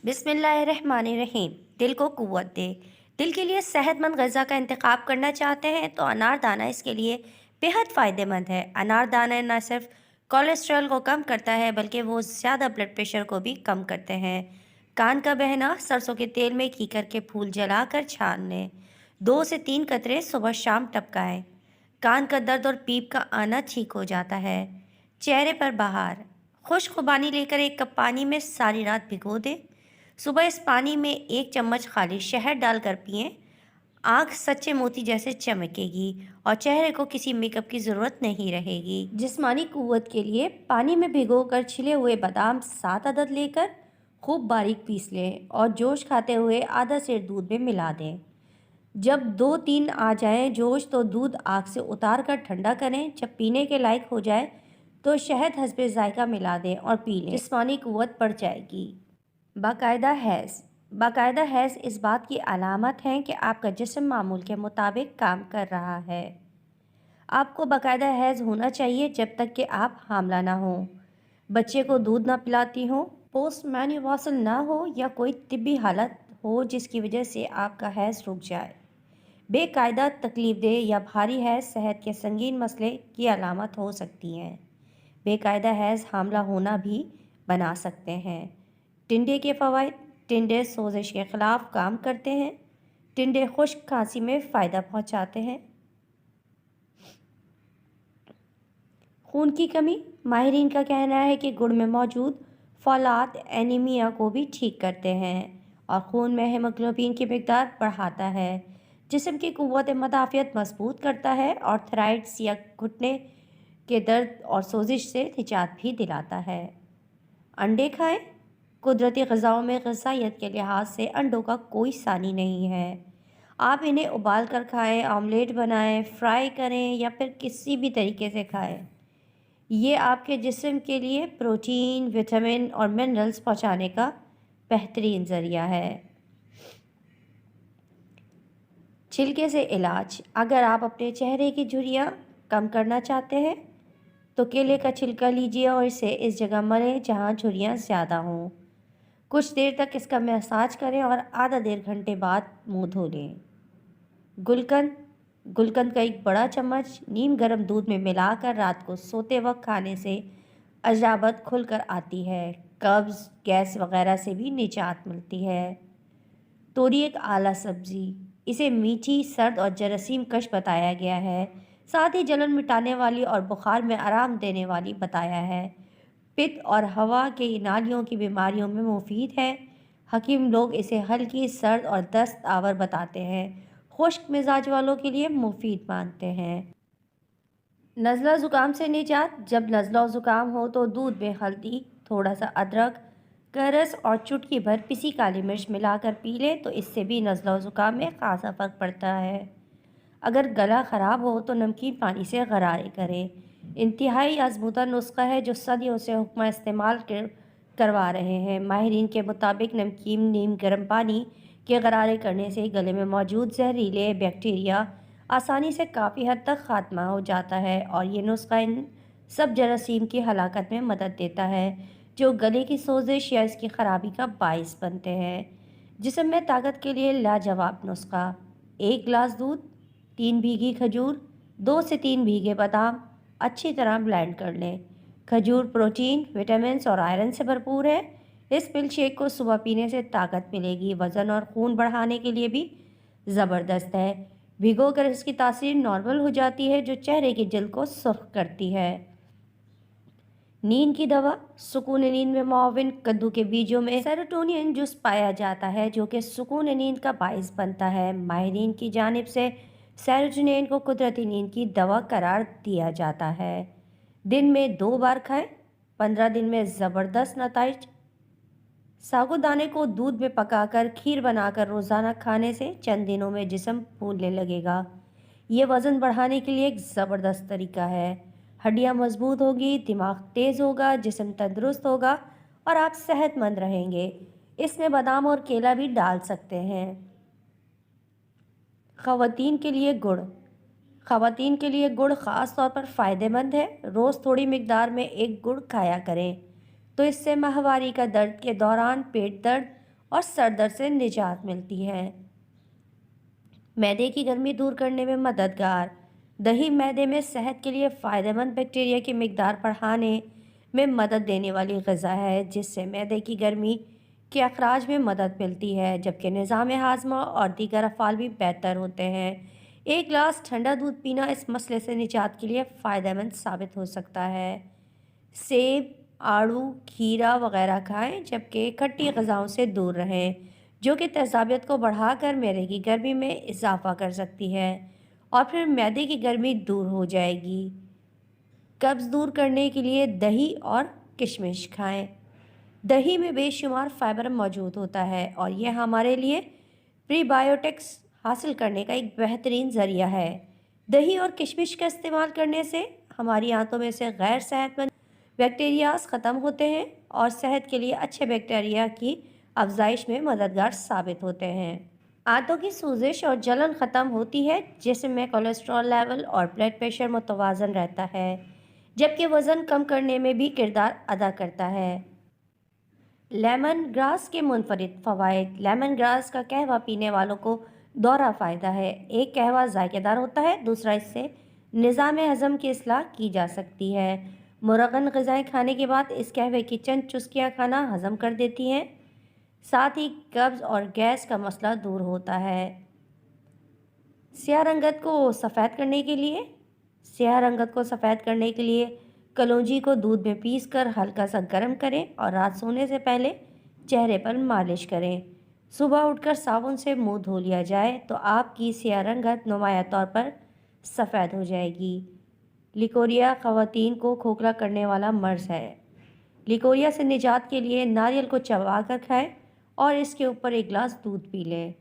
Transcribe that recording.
بسم اللہ الرحمن الرحیم۔ دل کو قوت دے۔ دل کے لیے صحت مند غذا کا انتخاب کرنا چاہتے ہیں تو انار دانہ اس کے لیے بہت فائدہ مند ہے۔ انار دانہ نہ صرف کولیسٹرول کو کم کرتا ہے بلکہ وہ زیادہ بلڈ پریشر کو بھی کم کرتے ہیں۔ کان کا بہنا: سرسوں کے تیل میں کیکر کے پھول جلا کر چھان لیں۔ 2 سے 3 قطرے صبح شام ٹپکائیں۔ کان کا درد اور پیپ کا آنا ٹھیک ہو جاتا ہے۔ چہرے پر بہار: خشک خوبانی لے کر 1 کپ پانی میں ساری رات بھگو دیں۔ صبح اس پانی میں 1 چمچ خالی شہد ڈال کر پئیں۔ آنکھ سچے موتی جیسے چمکے گی اور چہرے کو کسی میک اپ کی ضرورت نہیں رہے گی۔ جسمانی قوت کے لیے پانی میں بھگو کر چھلے ہوئے بادام 7 عدد لے کر خوب باریک پیس لیں اور جوش کھاتے ہوئے آدھا سیر دودھ میں ملا دیں۔ جب 2-3 آ جائیں جوش تو دودھ آنکھ سے اتار کر ٹھنڈا کریں۔ جب پینے کے لائق ہو جائے تو شہد حسب ذائقہ ملا دیں اور پی لیں۔ جسمانی قوت بڑھ جائے گی۔ باقاعدہ حیض: باقاعدہ حیض اس بات کی علامت ہے کہ آپ کا جسم معمول کے مطابق کام کر رہا ہے۔ آپ کو باقاعدہ حیض ہونا چاہیے جب تک کہ آپ حاملہ نہ ہوں، بچے کو دودھ نہ پلاتی ہوں، پوسٹ مینوپازل نہ ہو یا کوئی طبی حالت ہو جس کی وجہ سے آپ کا حیض رک جائے۔ بے قاعدہ تکلیف دہ یا بھاری حیض صحت کے سنگین مسئلے کی علامت ہو سکتی ہیں۔ بے قاعدہ حیض حاملہ ہونا بھی بنا سکتے ہیں۔ ٹنڈے کے فوائد: ٹنڈے سوزش کے خلاف کام کرتے ہیں۔ ٹنڈے خشک کھانسی میں فائدہ پہنچاتے ہیں۔ خون کی کمی: ماہرین کا کہنا ہے کہ گڑ میں موجود فولات اینیمیا کو بھی ٹھیک کرتے ہیں اور خون میں ہیموگلوبن کی مقدار بڑھاتا ہے، جسم کی قوت مدافعت مضبوط کرتا ہے اور تھائرائیڈز یا گھٹنے کے درد اور سوزش سے نجات بھی دلاتا ہے۔ انڈے کھائیں۔ قدرتی غذاؤں میں غذائیت کے لحاظ سے انڈوں کا کوئی ثانی نہیں ہے۔ آپ انہیں ابال کر کھائیں، آملیٹ بنائیں، فرائی کریں یا پھر کسی بھی طریقے سے کھائیں۔ یہ آپ کے جسم کے لیے پروٹین، وٹامن اور منرلز پہنچانے کا بہترین ذریعہ ہے۔ چھلکے سے علاج: اگر آپ اپنے چہرے کی جھریاں کم کرنا چاہتے ہیں تو کیلے کا چھلکا لیجیے اور اسے اس جگہ ملیں جہاں جھریاں زیادہ ہوں۔ کچھ دیر تک اس کا مساج کریں اور آدھا 1.5 گھنٹے بعد منہ دھو لیں۔ گلقند: گلقند کا 1 بڑا چمچ نیم گرم دودھ میں ملا کر رات کو سوتے وقت کھانے سے اجابت کھل کر آتی ہے، قبض، گیس وغیرہ سے بھی نجات ملتی ہے۔ توری ایک اعلیٰ سبزی، اسے میٹھی، سرد اور جراثیم کش بتایا گیا ہے، ساتھ ہی جلن مٹانے والی اور بخار میں آرام دینے والی بتایا ہے۔ پت اور ہوا کے نالیوں کی بیماریوں میں مفید ہے۔ حکیم لوگ اسے ہلکی، سرد اور دست آور بتاتے ہیں، خشک مزاج والوں کے لیے مفید مانتے ہیں۔ نزلہ زکام سے نجات: جب نزلہ و زکام ہو تو دودھ میں ہلدی، تھوڑا سا ادرک کا رس اور چٹکی بھر پسی کالی مرچ ملا کر پی لیں تو اس سے بھی نزلہ و زکام میں خاصا فرق پڑتا ہے۔ اگر گلا خراب ہو تو نمکین پانی سے غرارے کریں۔ انتہائی آزمودہ نسخہ ہے جو صدیوں سے حکمہ استعمال کروا رہے ہیں۔ ماہرین کے مطابق نمکین نیم گرم پانی کے غرارے کرنے سے گلے میں موجود زہریلے بیکٹیریا آسانی سے کافی حد تک خاتمہ ہو جاتا ہے اور یہ نسخہ ان سب جراثیم کی ہلاکت میں مدد دیتا ہے جو گلے کی سوزش یا اس کی خرابی کا باعث بنتے ہیں۔ جسم میں طاقت کے لیے لاجواب نسخہ: 1 گلاس دودھ، 3 بھیگی کھجور، 2 سے 3 بھیگے بادام اچھی طرح بلینڈ کر لیں۔ کھجور پروٹین، وٹامنز اور آئرن سے بھرپور ہے۔ اس ملک شیک کو صبح پینے سے طاقت ملے گی، وزن اور خون بڑھانے کے لیے بھی زبردست ہے۔ بھگو کر اس کی تاثیر نارمل ہو جاتی ہے جو چہرے کی جلد کو سرخ کرتی ہے۔ نیند کی دوا: سکون نیند میں معاون کدو کے بیجوں میں سیروٹونین جزو پایا جاتا ہے جو کہ سکون نیند کا باعث بنتا ہے۔ ماہرین کی جانب سے سیروٹونین کو قدرتی نیند کی دوا قرار دیا جاتا ہے۔ دن میں 2 بار کھائیں، 15 دن میں زبردست نتائج۔ ساگو دانے کو دودھ میں پکا کر کھیر بنا کر روزانہ کھانے سے چند دنوں میں جسم پھولنے لگے گا۔ یہ وزن بڑھانے کے لیے ایک زبردست طریقہ ہے۔ ہڈیاں مضبوط ہوگی، دماغ تیز ہوگا، جسم تندرست ہوگا اور آپ صحت مند رہیں گے۔ اس میں بادام اور کیلا بھی ڈال سکتے ہیں۔ خواتین کے لیے گڑ: خواتین کے لیے گڑ خاص طور پر فائدہ مند ہے۔ روز تھوڑی مقدار میں 1 گڑ کھایا کریں تو اس سے ماہواری کا درد کے دوران پیٹ درد اور سر درد سے نجات ملتی ہے۔ معدے کی گرمی دور کرنے میں مددگار۔ دہی معدے میں صحت کے لیے فائدہ مند بیکٹیریا کی مقدار بڑھانے میں مدد دینے والی غذا ہے، جس سے معدے کی گرمی کے اخراج میں مدد ملتی ہے، جبکہ نظام ہاضمہ اور دیگر افعال بھی بہتر ہوتے ہیں۔ ایک گلاس ٹھنڈا دودھ پینا اس مسئلے سے نجات کے لیے فائدہ مند ثابت ہو سکتا ہے۔ سیب، آڑو، کھیرا وغیرہ کھائیں، جبکہ کھٹی غذاؤں سے دور رہیں، جو کہ تیزابیت کو بڑھا کر معدے کی گرمی میں اضافہ کر سکتی ہے اور پھر معدے کی گرمی دور ہو جائے گی۔ قبض دور کرنے کے لیے دہی اور کشمش کھائیں۔ دہی میں بے شمار فائبر موجود ہوتا ہے اور یہ ہمارے لیے پری بائیوٹکس حاصل کرنے کا ایک بہترین ذریعہ ہے۔ دہی اور کشمش کا استعمال کرنے سے ہماری آنتوں میں سے غیر صحت مند بیکٹیریاز ختم ہوتے ہیں اور صحت کے لیے اچھے بیکٹیریا کی افزائش میں مددگار ثابت ہوتے ہیں۔ آنتوں کی سوزش اور جلن ختم ہوتی ہے، جسم میں کولیسٹرول لیول اور بلڈ پریشر متوازن رہتا ہے، جبکہ وزن کم کرنے میں بھی کردار ادا کرتا ہے۔ لیمن گراس کے منفرد فوائد۔ لیمن گراس کا قہوہ پینے والوں کو دورہ فائدہ ہے۔ ایک قہوہ ذائقہ دار ہوتا ہے، دوسرا اس سے نظام ہضم کی اصلاح کی جا سکتی ہے۔ مرغن غذائیں کھانے کے بعد اس قہوے کی چند چسکیاں کھانا ہضم کر دیتی ہیں، ساتھ ہی قبض اور گیس کا مسئلہ دور ہوتا ہے۔ سیاہ رنگت کو سفید کرنے کے لیے کلونجی کو دودھ میں پیس کر ہلکا سا گرم کریں اور رات سونے سے پہلے چہرے پر مالش کریں۔ صبح اٹھ کر صابن سے منہ دھو لیا جائے تو آپ کی سیاہ رنگت نمایاں طور پر سفید ہو جائے گی۔ لیکوریا خواتین کو کھوکھلا کرنے والا مرض ہے۔ لیکوریا سے نجات کے لیے ناریل کو چبا کر کھائیں اور اس کے اوپر ایک گلاس دودھ پی لیں۔